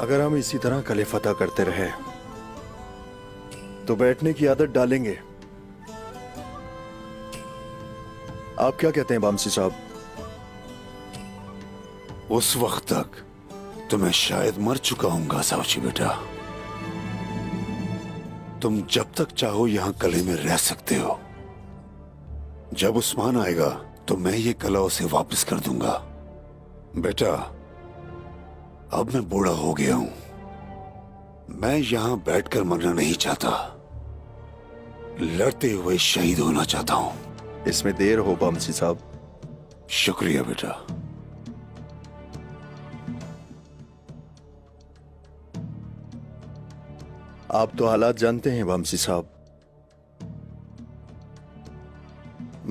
अगर हम इसी तरह कले फतह करते रहे तो बैठने की आदत डालेंगे। आप क्या कहते हैं बामसी साहब? उस वक्त तक तो मैं शायद मर चुका हूंगा सावची बेटा। तुम जब तक चाहो यहां कले में रह सकते हो। जब उस्मान आएगा तो मैं ये कला उसे वापस कर दूंगा। बेटा, अब मैं बूढ़ा हो गया हूं। मैं यहां बैठकर मरना नहीं चाहता, लड़ते हुए शहीद होना चाहता हूं। इसमें देर हो बामसी साहब। शुक्रिया बेटा। आप तो हालात जानते हैं बामसी साहब।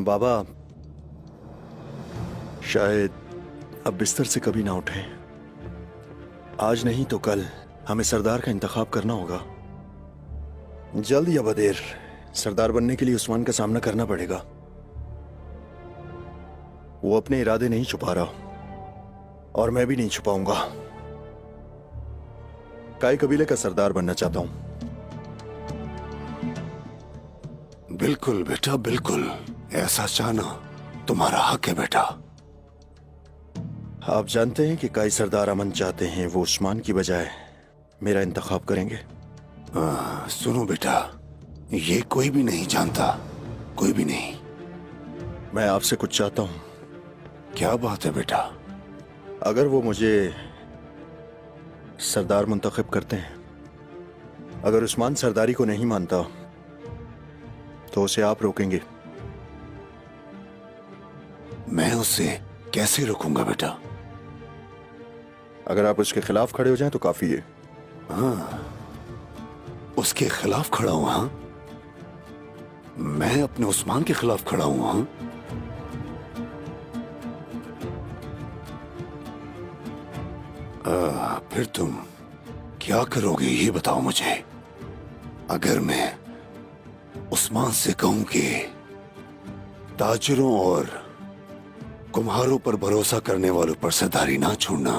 बाबा शायद अब बिस्तर से कभी ना उठें। आज नहीं तो कल हमें सरदार का इंतखाब करना होगा। जल्द या बदेर सरदार बनने के लिए उस्मान का सामना करना पड़ेगा। वो अपने इरादे नहीं छुपा रहा और मैं भी नहीं छुपाऊंगा। काय कबीले का सरदार बनना चाहता हूं। बिल्कुल बेटा, बिल्कुल। ऐसा चाहना तुम्हारा हक है बेटा। आप जानते हैं कि काई सरदार अमन चाहते हैं, वो उस्मान की बजाय मेरा इंतखाब करेंगे। सुनो बेटा, ये कोई भी नहीं जानता, कोई भी नहीं। मैं आपसे कुछ चाहता हूं। क्या बात है बेटा? अगर वो मुझे सरदार मुंतखब करते हैं, अगर उस्मान सरदारी को नहीं मानता तो उसे आप रोकेंगे। मैं उसे कैसे रोकूंगा बेटा? अगर आप उसके खिलाफ खड़े हो जाएं तो काफी है। उसके खिलाफ खड़ा हूं? हाँ, मैं अपने उस्मान के खिलाफ खड़ा हूं। हाँ, फिर तुम क्या करोगे ये बताओ मुझे। अगर मैं उस्मान से कहूं कि ताजिरों और कुम्हारों पर भरोसा करने वालों पर सरदारी ना छोड़ना,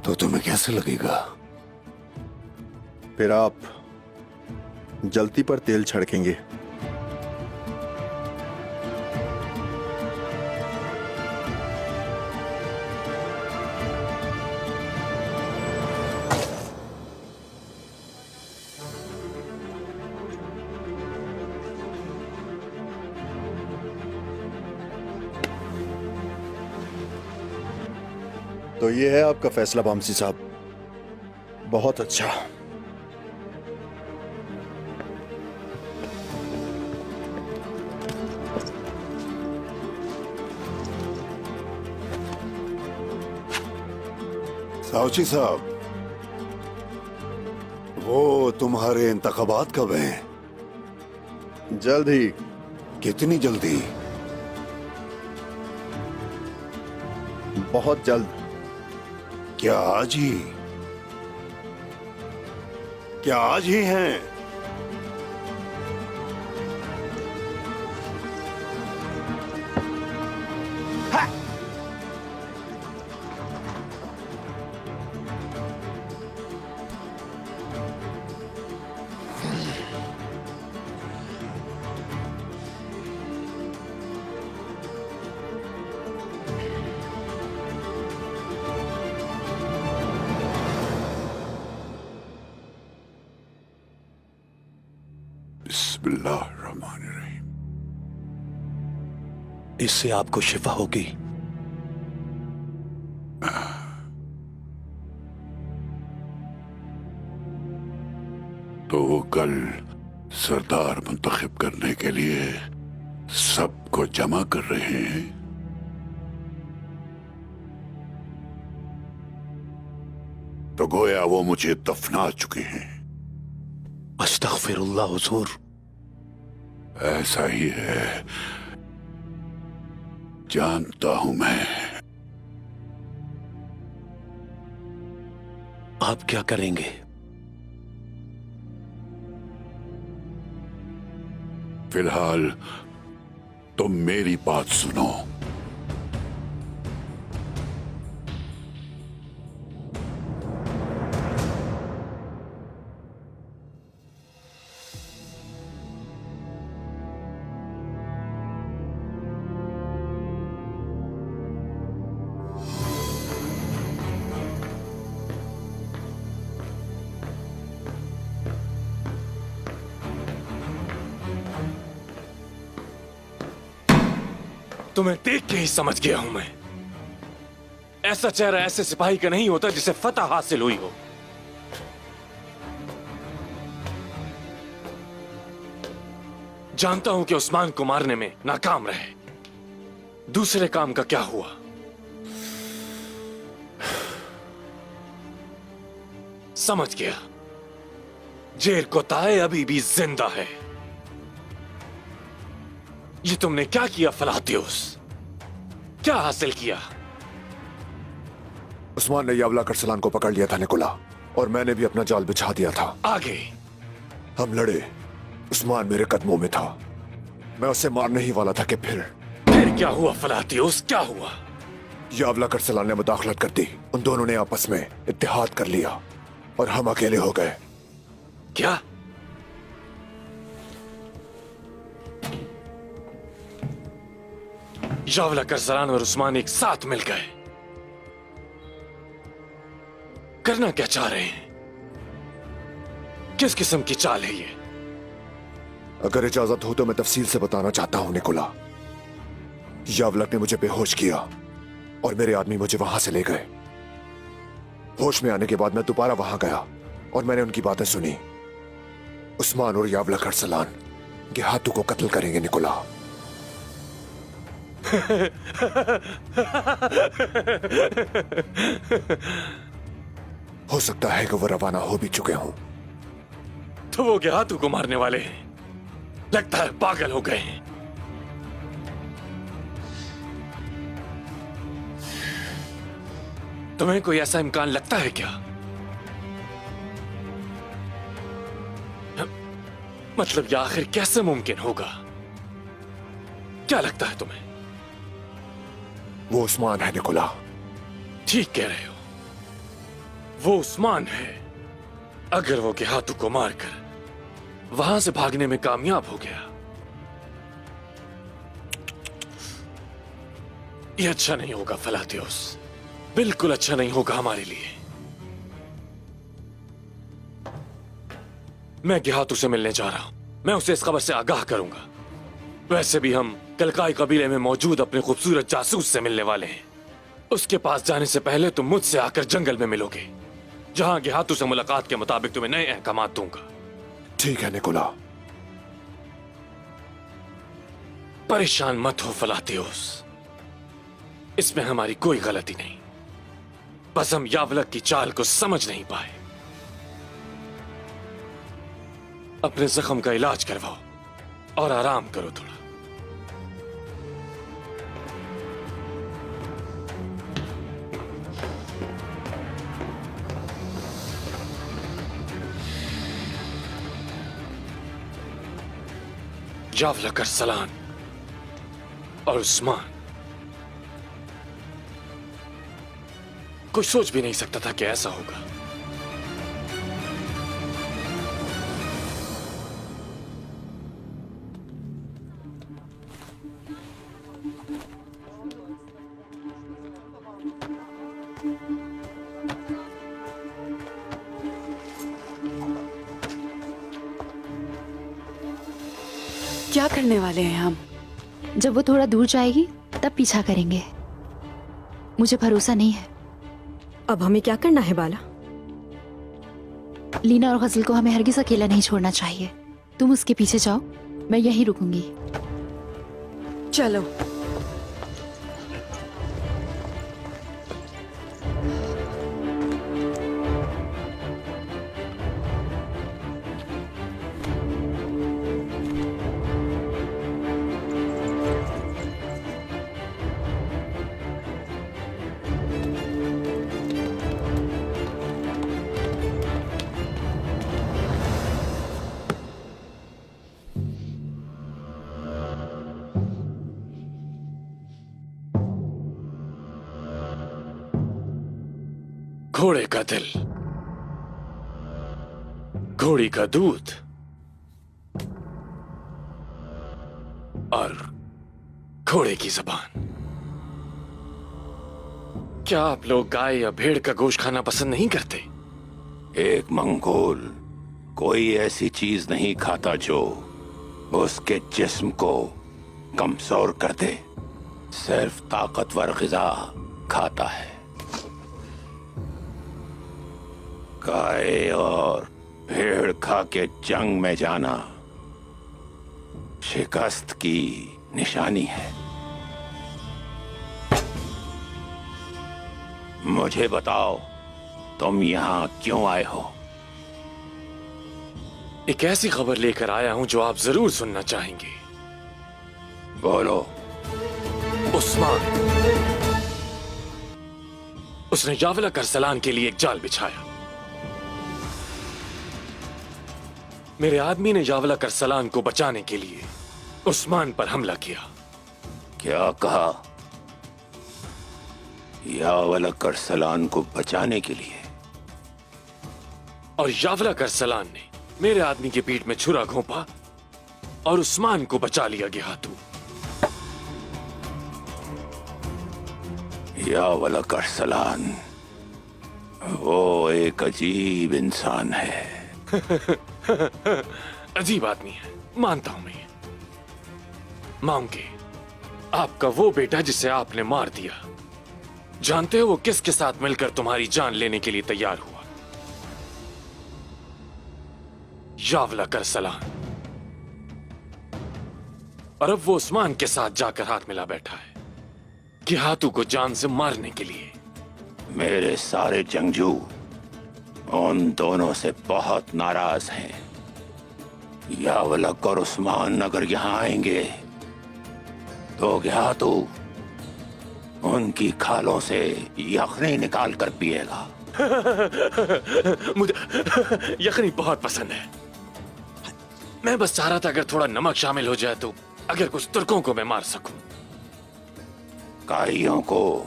तो तुम्हें कैसे लगेगा? फिर आप जलती पर तेल छिड़केंगे। तो ये है आपका फैसला बामसी साहब। बहुत अच्छा। सावची साहब, वो तुम्हारे इंतखाबात कब हैं? जल्द ही। कितनी जल्दी? बहुत जल्द। क्या आज ही? क्या आज ही हैं? बिस्मिल्लाहिर्रहमानिर्रहीम। इससे आपको शिफा होगी। तो वो कल सरदार मुंतखब करने के लिए सबको जमा कर रहे हैं। तो गोया वो मुझे दफना चुके हैं। अस्तगफिरुल्लाह हुजूर। ऐसा ही है, जानता हूं मैं। आप क्या करेंगे? फिलहाल तुम मेरी बात सुनो। तुम्हें देख के ही समझ गया हूं मैं। ऐसा चेहरा ऐसे सिपाही का नहीं होता जिसे फतह हासिल हुई हो। जानता हूं कि उस्मान को मारने में नाकाम रहे। दूसरे काम का क्या हुआ? समझ गया, जेर कोताए अभी भी जिंदा है। ये तुमने क्या किया फलातियोस? क्या हासिल किया? उस्मान ने यावला करसलान को पकड़ लिया था निकोला, और मैंने भी अपना जाल बिछा दिया था। आगे? हम लड़े, उस्मान मेरे कदमों में था। मैं उसे मारने ही वाला था कि फिर क्या हुआ फलातियोस, क्या हुआ? यावला करसलान ने मुदाखलत कर दी। उन दोनों ने आपस में इत्तेहाद कर लिया और हम अकेले हो गए। क्या? यावला करसलान और उस्मान एक साथ मिल गए। करना क्या चाह रहे हैं? किस किस्म की चाल है ये? अगर इजाजत हो तो मैं तफसील से बताना चाहता हूं निकोला। यावलक ने मुझे बेहोश किया और मेरे आदमी मुझे वहां से ले गए। होश में आने के बाद मैं दोबारा वहां गया और मैंने उनकी बातें सुनी। उस्मान और यावला करसलान के हाथों को कत्ल करेंगे निकोला। हो सकता है कि वो रवाना हो भी चुके हों। तो वो गेहातू को मारने वाले हैं। लगता है पागल हो गए हैं। तुम्हें कोई ऐसा इम्कान लगता है क्या? मतलब ये आखिर कैसे मुमकिन होगा? क्या लगता है तुम्हें? वो उस्मान है निकोला। ठीक कह रहे हो, वो उस्मान है। अगर वो गेहातू को मारकर वहां से भागने में कामयाब हो गया, ये अच्छा नहीं होगा फलातियोस, बिल्कुल अच्छा नहीं होगा हमारे लिए। मैं गेहातू से मिलने जा रहा हूं। मैं उसे इस खबर से आगाह करूंगा। वैसे भी हम कलकाई कबीले में मौजूद अपने खूबसूरत जासूस से मिलने वाले हैं। उसके पास जाने से पहले तुम मुझसे आकर जंगल में मिलोगे, जहां गेहातू से मुलाकात के मुताबिक तुम्हें नए अहकामात दूंगा। ठीक है निकोला। परेशान मत हो फलातियोस, इसमें हमारी कोई गलती नहीं। बस हम यावलक की चाल को समझ नहीं पाए। अपने जख्म का इलाज करवाओ और आराम करो थोड़ा। यावला करसलान और उस्मान, कोई सोच भी नहीं सकता था कि ऐसा होगा। क्या करने वाले हैं हम? जब वो थोड़ा दूर जाएगी तब पीछा करेंगे। मुझे भरोसा नहीं है। अब हमें क्या करना है बाला? लीना और गजल को हमें हरगिज अकेला नहीं छोड़ना चाहिए। तुम उसके पीछे जाओ, मैं यहीं रुकूंगी। चलो। घोड़े का दिल, घोड़ी का दूध और घोड़े की जबान। क्या आप लोग गाय या भेड़ का गोश्त खाना पसंद नहीं करते? एक मंगोल कोई ऐसी चीज नहीं खाता जो उसके जिस्म को कमजोर कर दे। सिर्फ ताकतवर ग़िज़ा खाता है। गाय और भेड़ खा के जंग में जाना शिकस्त की निशानी है। मुझे बताओ, तुम यहां क्यों आए हो? एक ऐसी खबर लेकर आया हूं जो आप जरूर सुनना चाहेंगे। बोलो। उस्मान, उसने यावला करसलान के लिए एक जाल बिछाया। मेरे आदमी ने यावला करसलान को बचाने के लिए उस्मान पर हमला किया। क्या कहा? यावला करसलान को बचाने के लिए? और यावला करसलान ने मेरे आदमी की पीठ में छुरा घोंपा और उस्मान को बचा लिया गया। तू यावला करसलान वो एक अजीब इंसान है। अजीब आदमी है, मानता हूं मैं। मांगे, आपका वो बेटा जिसे आपने मार दिया, जानते हो वो किसके साथ मिलकर तुम्हारी जान लेने के लिए तैयार हुआ? यावला करसलान। और अब वो उस्मान के साथ जाकर हाथ मिला बैठा है कि हाथू को जान से मारने के लिए। मेरे सारे जंगजू उन दोनों से बहुत नाराज हैं। यावलक और उस्मान अगर यहां आएंगे तो क्या तू उनकी खालों से यखनी निकाल कर पिएगा? मुझे यखनी बहुत पसंद है। मैं बस चाह रहा था अगर थोड़ा नमक शामिल हो जाए तो अगर कुछ तुर्कों को मैं मार सकूं। काइयों को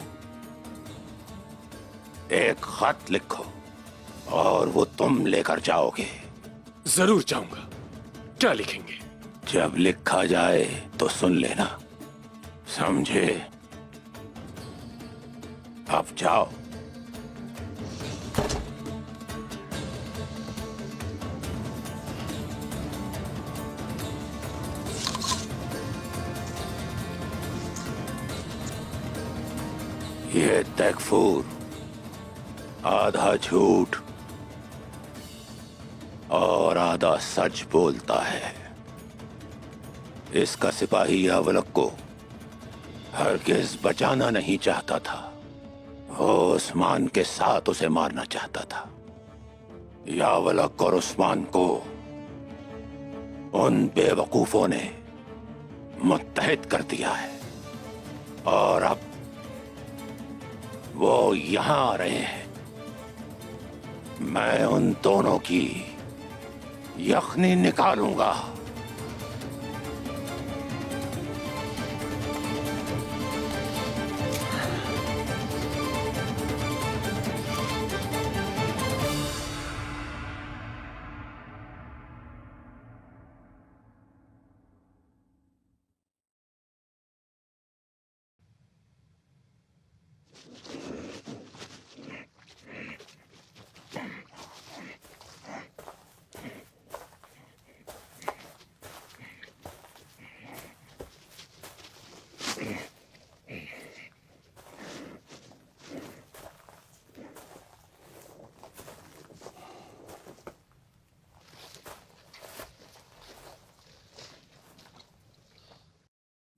एक खत लिखो और वो तुम लेकर जाओगे। जरूर जाऊंगा। क्या लिखेंगे? जब लिखा जाए तो सुन लेना, समझे? अब जाओ। ये तकफूर आधा झूठ और आधा सच बोलता है। इसका सिपाही यावलक को हरगिज बचाना नहीं चाहता था। वो उस्मान के साथ उसे मारना चाहता था। यावलक और उस्मान को उन बेवकूफों ने मुत्तहिद कर दिया है और अब वो यहां आ रहे हैं। मैं उन दोनों की यखनी निकालूंगा।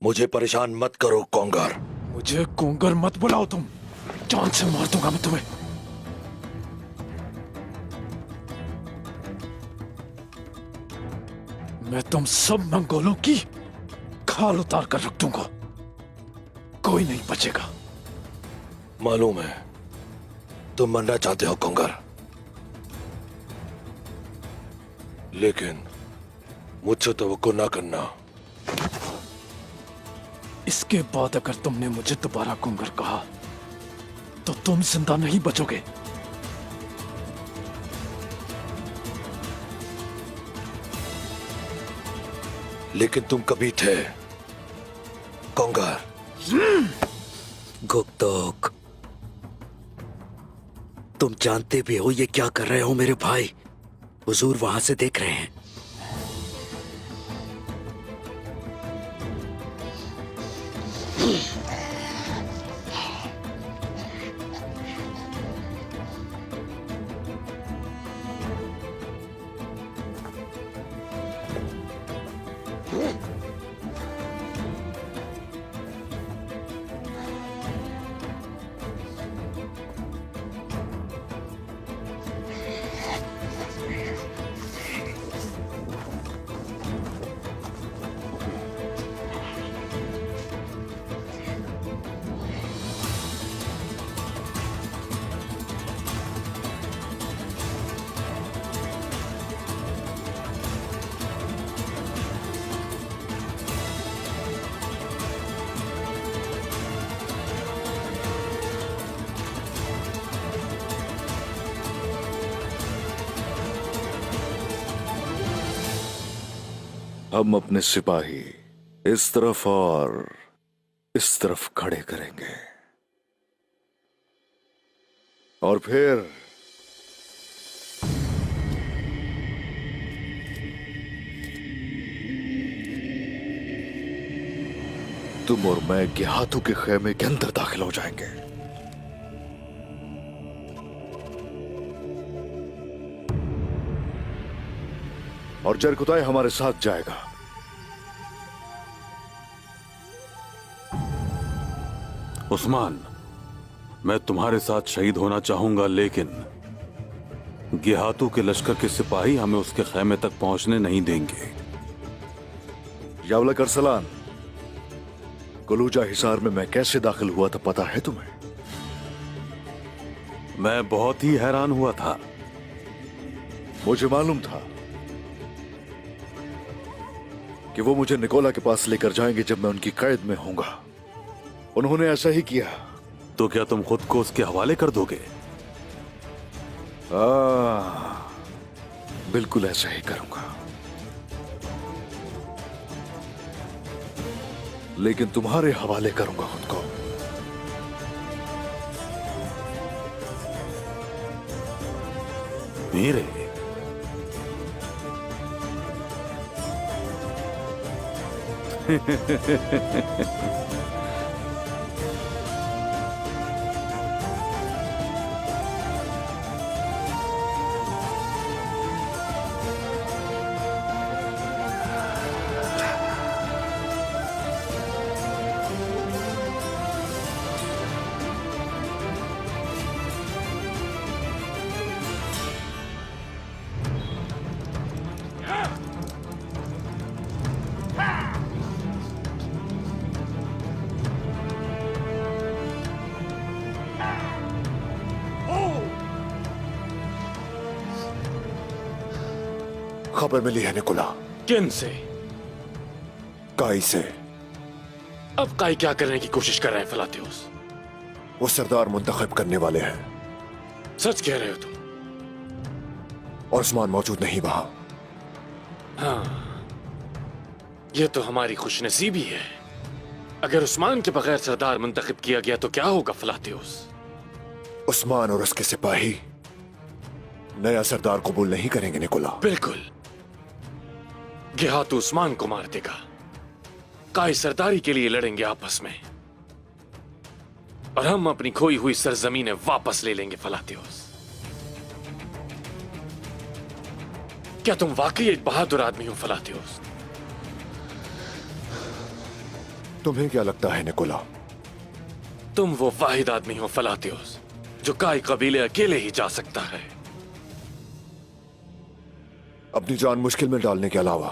मुझे परेशान मत करो कोंगर। मुझे कोंगर मत बुलाओ तुम। जान से मार दूंगा मैं तुम्हें। मैं तुम सब मंगोलों की खाल उतार कर रख दूंगा। कोई नहीं बचेगा। मालूम है तुम मरना चाहते हो कोंगर, लेकिन मुझसे तवक्को ना करना। इसके बाद अगर तुमने मुझे दोबारा कोंगर कहा तो तुम जिंदा नहीं बचोगे। लेकिन तुम कभी थे कोंगर। गुप्तोक, तुम जानते भी हो ये क्या कर रहे हो मेरे भाई? हुजूर वहां से देख रहे हैं। हम अपने सिपाही इस तरफ और इस तरफ खड़े करेंगे और फिर तुम और मैं गेहातू के खेमे के अंदर दाखिल हो जाएंगे। और जरकुताई हमारे साथ जाएगा। उस्मान, मैं तुम्हारे साथ शहीद होना चाहूंगा, लेकिन गेहातू के लश्कर के सिपाही हमें उसके खेमे तक पहुंचने नहीं देंगे। यावलक अरसलान, कलूजा हिसार में मैं कैसे दाखिल हुआ था पता है तुम्हें? मैं बहुत ही हैरान हुआ था। मुझे मालूम था कि वो मुझे निकोला के पास लेकर जाएंगे जब मैं उनकी कैद में होऊंगा। उन्होंने ऐसा ही किया। तो क्या तुम खुद को उसके हवाले कर दोगे? बिल्कुल ऐसा ही करूंगा, लेकिन तुम्हारे हवाले करूंगा खुद को। मेरे खबर मिली है निकोला। किन से? काई से। अब काई क्या करने की कोशिश कर रहे हैं फलातियोस? वो सरदार मुंतखब करने वाले हैं। सच कह रहे हो तुम? और उस्मान मौजूद नहीं वहां। हाँ, यह तो हमारी खुशनसीबी है। अगर उस्मान के बगैर सरदार मुंतखब किया गया तो क्या होगा फलातियोस? उस्मान और उसके सिपाही नया सरदार कबूल नहीं करेंगे निकोला। बिल्कुल। गेहातू उस्मान को मार देगा। काई सरदारी के लिए लड़ेंगे आपस में, और हम अपनी खोई हुई सरजमीनें वापस ले लेंगे फलातियोस। क्या तुम वाकई एक बहादुर आदमी हो फलातियोस? तुम्हें क्या लगता है निकोला? तुम वो वाहिद आदमी हो फलातियोस जो काई कबीले अकेले ही जा सकता है। अपनी जान मुश्किल में डालने के अलावा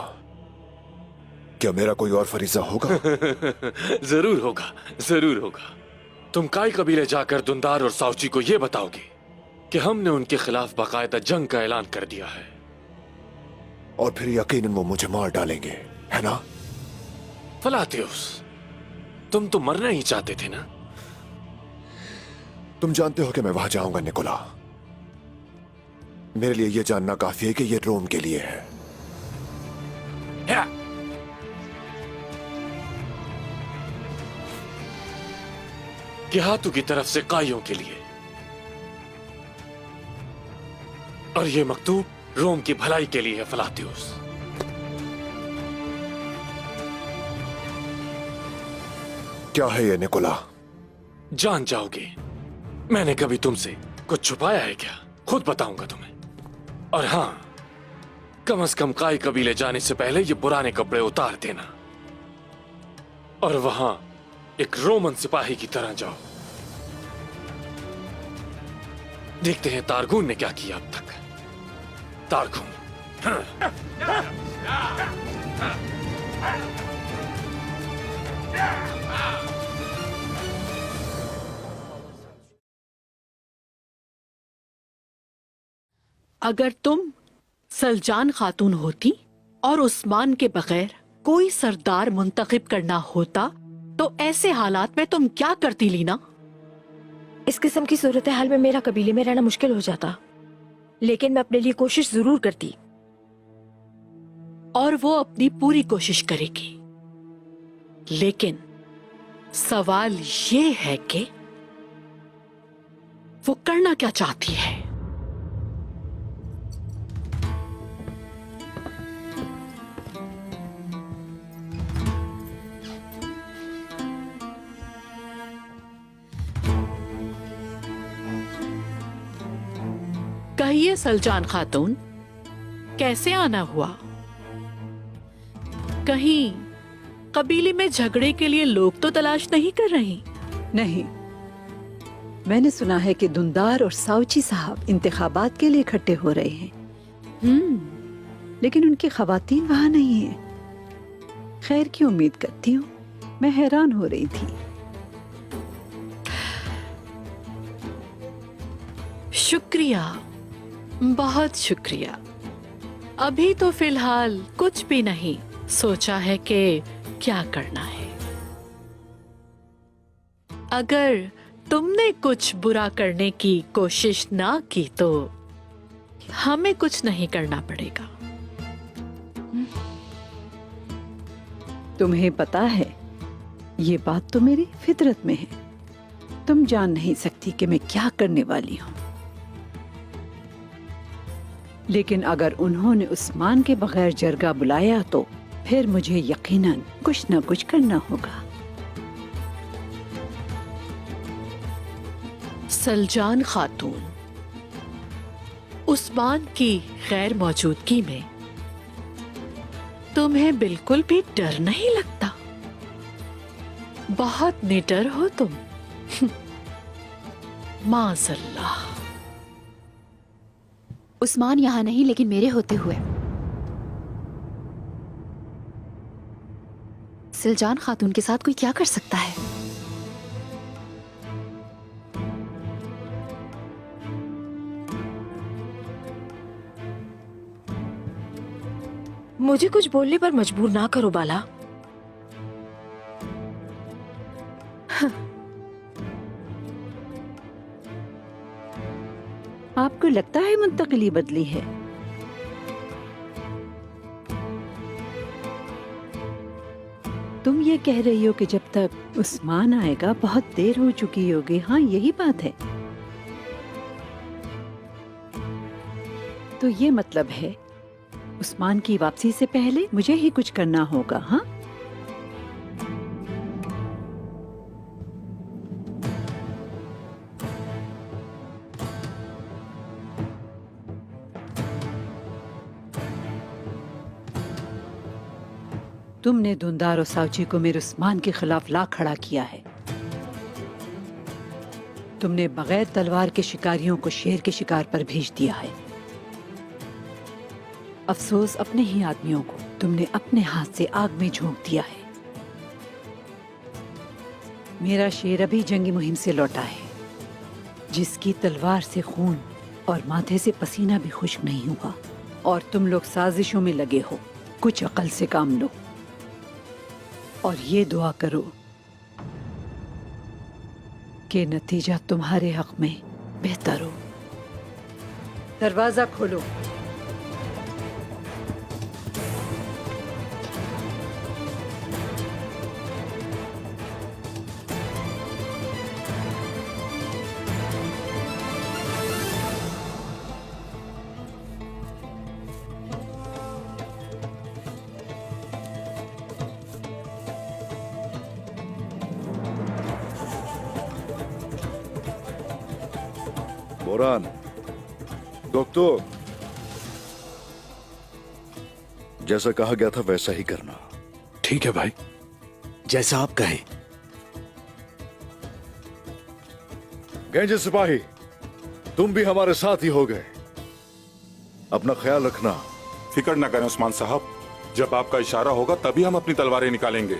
क्या मेरा कोई और फरीजा होगा? जरूर होगा, जरूर होगा। तुम काई कबीले जाकर दुंदार और साउची को यह बताओगे कि हमने उनके खिलाफ बाकायदा जंग का ऐलान कर दिया है, और फिर यकीनन वो मुझे मार डालेंगे, है ना? फलातियोस, तुम तो मरना ही चाहते थे ना? तुम जानते हो कि मैं वहां जाऊंगा निकोला। मेरे लिए यह जानना काफी है कि यह रोम के लिए है। गेहातू की तरफ से काइयों के लिए, और यह मकतूब रोम की भलाई के लिए है फलातियोस। क्या है ये निकोला? जान जाओगे। मैंने कभी तुमसे कुछ छुपाया है क्या? खुद बताऊंगा तुम्हें। और हां, कम से कम काई कबीले जाने से पहले ये पुराने कपड़े उतार देना, और वहां एक रोमन सिपाही की तरह जाओ। देखते हैं तारगुन ने क्या किया अब तक। तारगुन। अगर तुम सलजान खातून होती और उस्मान के बगैर कोई सरदार मुंतखब करना होता तो ऐसे हालात में तुम क्या करती लीना? इस किस्म की सूरत हाल में मेरा कबीले में रहना मुश्किल हो जाता, लेकिन मैं अपने लिए कोशिश जरूर करती। और वो अपनी पूरी कोशिश करेगी। लेकिन सवाल ये है कि वो करना क्या चाहती है। कहिए सलजान खातून, कैसे आना हुआ? कहीं कबीले में झगड़े के लिए लोग तो तलाश नहीं कर रही? नहीं, मैंने सुना है कि दुंदार और साउची साहब इंतखाबात के लिए इकट्ठे हो रहे हैं। लेकिन उनकी खवातीन वहां नहीं है। खैर की उम्मीद करती हूँ। मैं हैरान हो रही थी। शुक्रिया, बहुत शुक्रिया। अभी तो फिलहाल कुछ भी नहीं सोचा है कि क्या करना है। अगर तुमने कुछ बुरा करने की कोशिश ना की तो हमें कुछ नहीं करना पड़ेगा। तुम्हें पता है, ये बात तो मेरी फितरत में है। तुम जान नहीं सकती कि मैं क्या करने वाली हूँ। लेकिन अगर उन्होंने उस्मान के बगैर जरगा बुलाया तो फिर मुझे यकीनन कुछ न कुछ करना होगा। सलजान खातून, उस्मान की गैर मौजूदगी में तुम्हें बिल्कुल भी डर नहीं लगता? बहुत निडर हो तुम। माज़अल्लाह। उस्मान यहाँ नहीं, लेकिन मेरे होते हुए सिलजान खातून के साथ कोई क्या कर सकता है? मुझे कुछ बोलने पर मजबूर ना करो बाला। आपको लगता है मुंतकिली बदली है? तुम ये कह रही हो कि जब तक उस्मान आएगा बहुत देर हो चुकी होगी। हाँ, यही बात है। तो ये मतलब है उस्मान की वापसी से पहले मुझे ही कुछ करना होगा। हाँ, तुमने धुंधार और साउची को मेरे उस्मान के खिलाफ ला खड़ा किया है। तुमने बगैर तलवार के शिकारियों को शेर के शिकार पर भेज दिया है। अफसोस अपने ही आदमियों को तुमने अपने हाथ से आग में झोंक दिया है। मेरा शेर अभी जंगी मुहिम से लौटा है, जिसकी तलवार से खून और माथे से पसीना भी खुश्क नहीं हुआ। और तुम लोग साजिशों में लगे हो। कुछ अकल से काम लो और ये दुआ करो कि नतीजा तुम्हारे हक में बेहतर हो। दरवाजा खोलो। बोरान, डॉक्टर, जैसा कहा गया था वैसा ही करना। ठीक है भाई, जैसा आप कहें। गंजे सिपाही, तुम भी हमारे साथ ही हो गए। अपना ख्याल रखना। फिक्र न करें उस्मान साहब, जब आपका इशारा होगा तभी हम अपनी तलवारें निकालेंगे।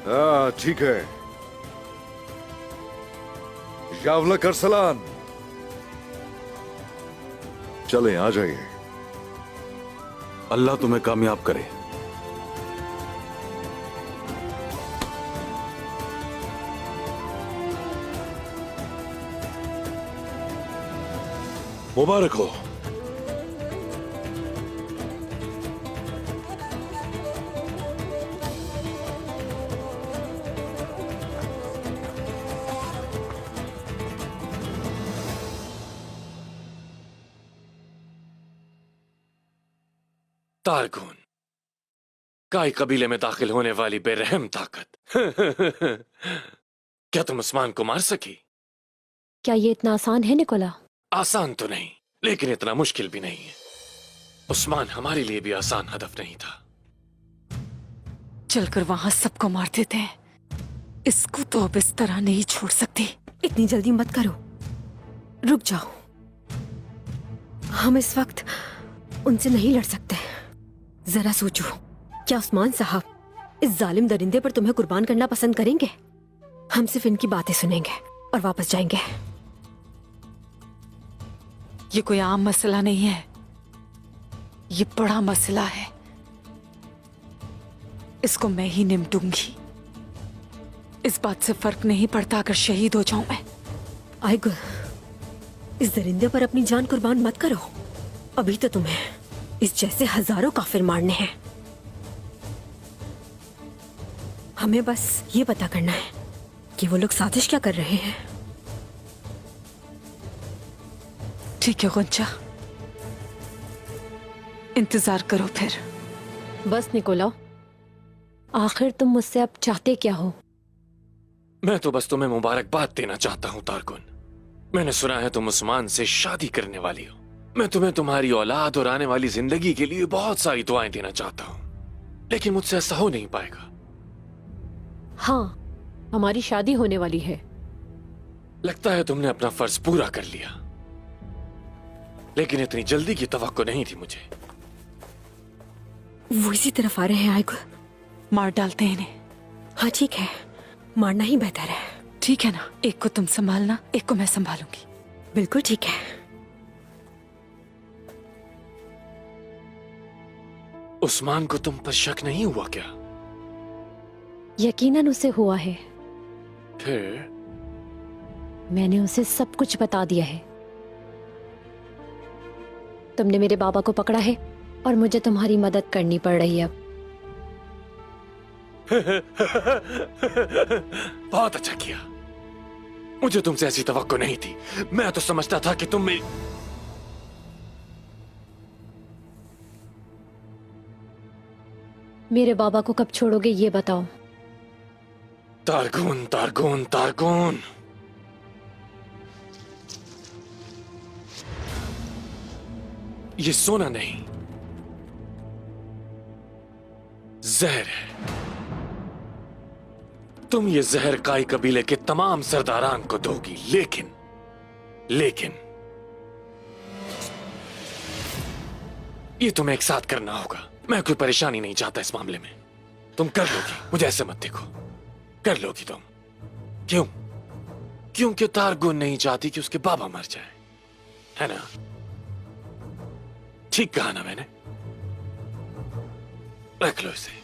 हाँ, ठीक है। यावला करसलान, चलें, आ जाइए। अल्लाह तुम्हें कामयाब करे। मुबारक हो। तारगुन, काई कबीले में दाखिल होने वाली बेरहम ताकत। क्या तुम उस्मान को मार सकी? क्या ये इतना आसान है निकोला? आसान तो नहीं, लेकिन इतना मुश्किल भी नहीं है। उस्मान हमारे लिए भी आसान हदफ नहीं था। चलकर वहां सबको मार देते हैं। इसको तो अब इस तरह नहीं छोड़ सकती। इतनी जल्दी मत करो, रुक जाओ। हम इस वक्त उनसे नहीं लड़ सकते। जरा सोचो, क्या उस्मान साहब इस जालिम दरिंदे पर तुम्हें कुर्बान करना पसंद करेंगे? हम सिर्फ इनकी बातें सुनेंगे और वापस जाएंगे। ये कोई आम मसला नहीं है, ये बड़ा मसला है। इसको मैं ही निपटूंगी। इस बात से फर्क नहीं पड़ता अगर शहीद हो जाऊं मैं। आयगुल, इस दरिंदे पर अपनी जान कुर्बान मत करो। अभी तो तुम्हें इस जैसे हजारों काफिर मारने हैं। हमें बस ये पता करना है कि वो लोग साजिश क्या कर रहे हैं। ठीक है गुंजा, इंतजार करो फिर। बस निकोला, आखिर तुम मुझसे अब चाहते क्या हो? मैं तो बस तुम्हें मुबारकबाद देना चाहता हूँ तारगुन। मैंने सुना है तुम उस्मान से शादी करने वाली हो। मैं तुम्हें तुम्हारी औलाद और आने वाली जिंदगी के लिए बहुत सारी दुआएं देना चाहता हूँ, लेकिन मुझसे ऐसा हो नहीं पाएगा। हाँ, हमारी शादी होने वाली है। लगता है तुमने अपना फर्ज पूरा कर लिया, लेकिन इतनी जल्दी की तवक्को नहीं थी मुझे। वो इसी तरफ आ रहे हैं आयगुल। मार डालते हैं इन्हें। हाँ ठीक है, मारना ही बेहतर है। ठीक है ना, एक को तुम संभालना, एक को मैं संभालूंगी। बिल्कुल ठीक है। उस्मान को तुम पर शक नहीं हुआ क्या? यकीनन उसे हुआ है। फिर? मैंने उसे सब कुछ बता दिया है। तुमने मेरे बाबा को पकड़ा है और मुझे तुम्हारी मदद करनी पड़ रही है अब। बहुत अच्छा किया। मुझे तुमसे ऐसी तवक्को नहीं थी। मैं तो समझता था कि तुम मेरे बाबा को कब छोड़ोगे ये बताओ। तारगुन, तारगुन, तारगुन। ये सोना नहीं, जहर है। तुम ये जहर काई कबीले के तमाम सरदारान को दोगी, लेकिन ये तुम्हें एक साथ करना होगा। मैं कोई परेशानी नहीं चाहता इस मामले में। तुम कर लोगी, मुझे ऐसे मत देखो। कर लोगी तुम। क्यों? क्योंकि तारगुन नहीं चाहती कि उसके बाबा मर जाए, है ना? ठीक कहा ना मैंने? रख लो इसे।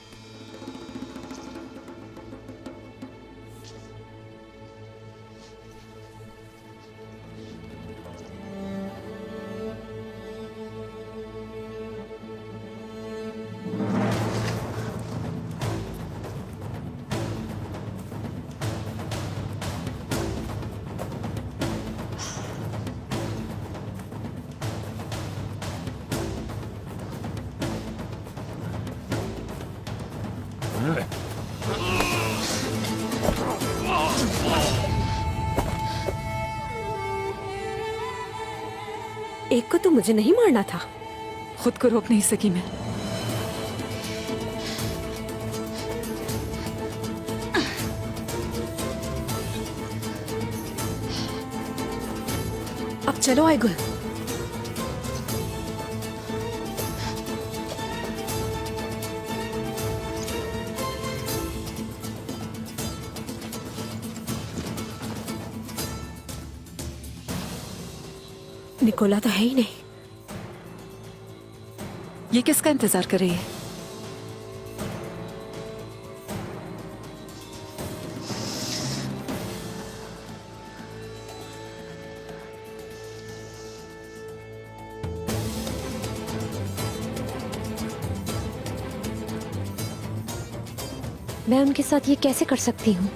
एक को तो मुझे नहीं मारना था। खुद को रोक नहीं सकी मैं। अब चलो आयगुल। निकोला तो है ही नहीं। ये किसका इंतजार कर रही है? मैं उनके साथ ये कैसे कर सकती हूँ?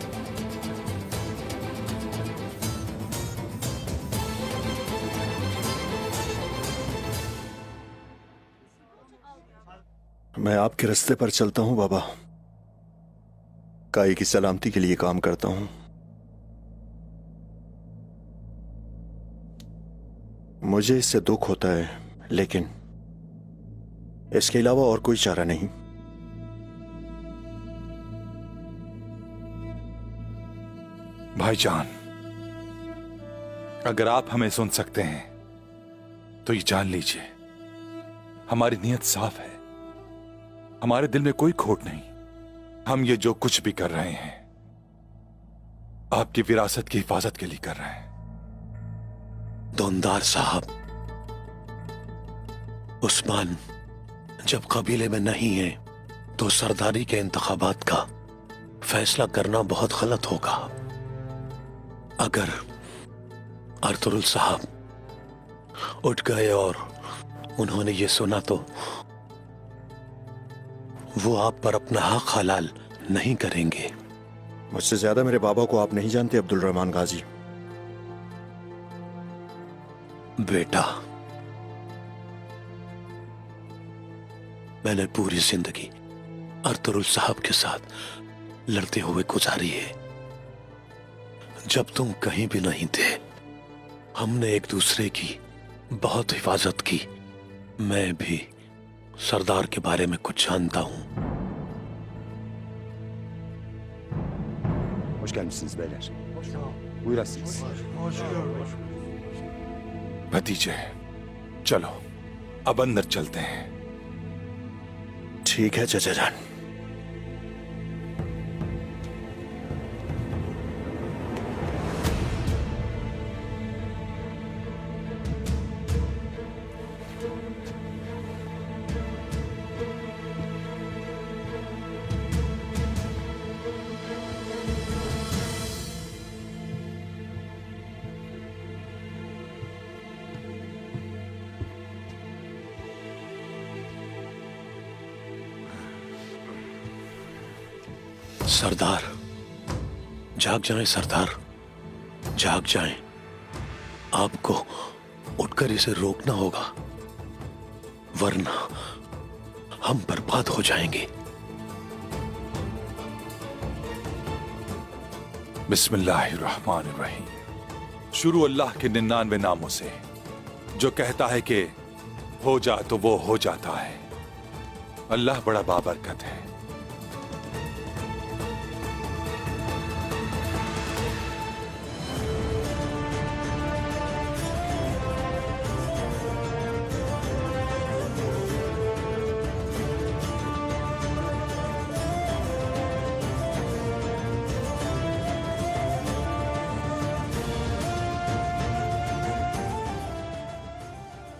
मैं आपके रास्ते पर चलता हूं बाबा, काई की सलामती के लिए काम करता हूं। मुझे इससे दुख होता है, लेकिन इसके अलावा और कोई चारा नहीं। भाईजान, अगर आप हमें सुन सकते हैं तो ये जान लीजिए, हमारी नीयत साफ है, हमारे दिल में कोई खोट नहीं। हम ये जो कुछ भी कर रहे हैं आपकी विरासत की हिफाजत के लिए कर रहे हैं। दोनदार साहब, उस्मान जब कबीले में नहीं है तो सरदारी के इंतखाबात का फैसला करना बहुत गलत होगा। अगर अर्तुरुल साहब उठ गए और उन्होंने ये सुना तो वो आप पर अपना हक हलाल नहीं करेंगे। मुझसे ज्यादा मेरे बाबा को आप नहीं जानते अब्दुल रहमान गाजी। बेटा, मैंने पूरी जिंदगी अर्तुरुल साहब के साथ लड़ते हुए गुजारी है। जब तुम कहीं भी नहीं थे, हमने एक दूसरे की बहुत हिफाजत की। मैं भी सरदार के बारे में कुछ जानता हूं। भतीजे, चलो अब अंदर चलते हैं। ठीक है चाचा जान। सरदार, जाग जाएं सरदार, जाग जाएं। आपको उठकर इसे रोकना होगा, वरना हम बर्बाद हो जाएंगे। बिस्मिल्लाहिर्रहमानिर्रहीम। शुरू अल्लाह के 99 नामों से, जो कहता है कि हो जा तो वो हो जाता है। अल्लाह बड़ा बाबरकत है।